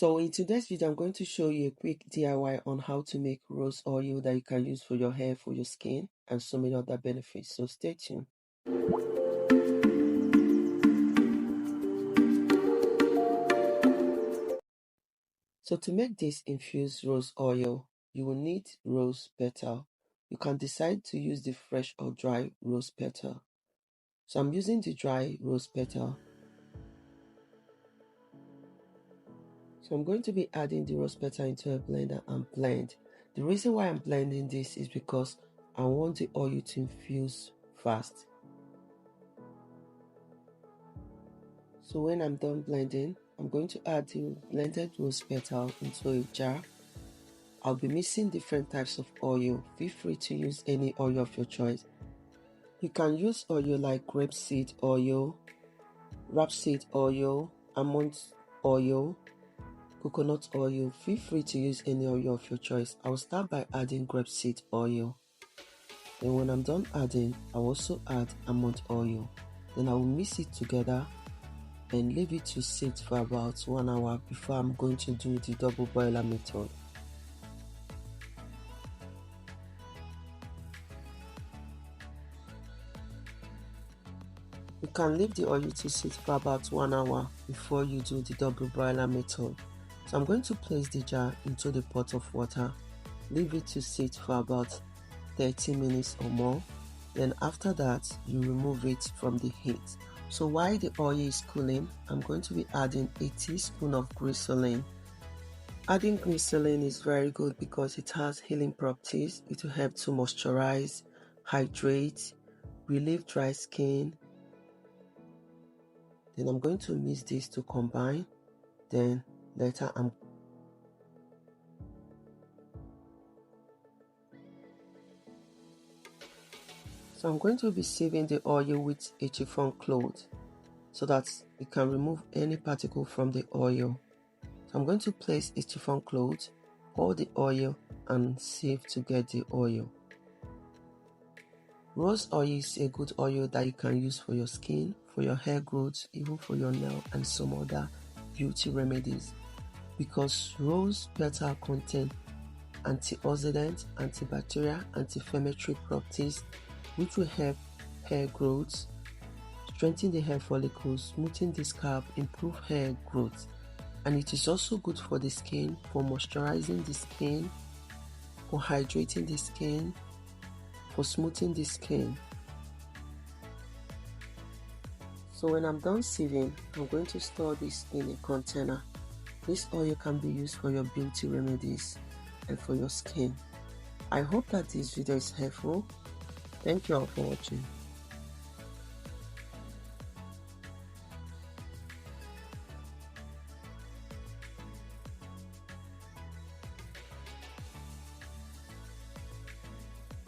So in today's video, I'm going to show you a quick DIY on how to make rose oil that you can use for your hair, for your skin, and so many other benefits. So stay tuned. So to make this infused rose oil, you will need rose petal. You can decide to use the fresh or dry rose petal. So I'm using the dry rose petal. So I'm going to be adding the rose petal into a blender and blend. The reason why I'm blending this is because I want the oil to infuse fast. So when I'm done blending, I'm going to add the blended rose petal into a jar. I'll be mixing different types of oil. Feel free to use any oil of your choice. You can use oil like grapeseed oil, rapeseed oil, almond oil, coconut oil. Feel free to use any oil of your choice. I'll start by adding grapeseed oil. Then when I'm done adding, I'll also add almond oil. Then I will mix it together and leave it to sit for about 1 hour before I'm going to do the double boiler method. You can leave the oil to sit for about 1 hour before you do the double boiler method. So I'm going to place the jar into the pot of water, leave it to sit for about 30 minutes or more. Then after that, you remove it from the heat. So while the oil is cooling, I'm going to be adding a teaspoon of glycerin. Adding glycerin is very good because it has healing properties. It will help to moisturize, hydrate, relieve dry skin. Then I'm going to mix this to combine. Then later So I'm going to be sieving the oil with a chiffon cloth so that it can remove any particle from the oil. So I'm going to place a chiffon cloth, pour the oil and sieve to get the oil. Rose oil is a good oil that you can use for your skin, for your hair growth, even for your nail and some other beauty remedies, because rose petal contain antioxidant, antibacterial, anti-inflammatory properties which will help hair growth, strengthen the hair follicles, smoothing the scalp, improve hair growth. And it is also good for the skin, for moisturizing the skin, for hydrating the skin, for smoothing the skin. So when I'm done sieving, I'm going to store this in a container. This oil can be used for your beauty remedies and for your skin. I hope that this video is helpful. Thank you all for watching.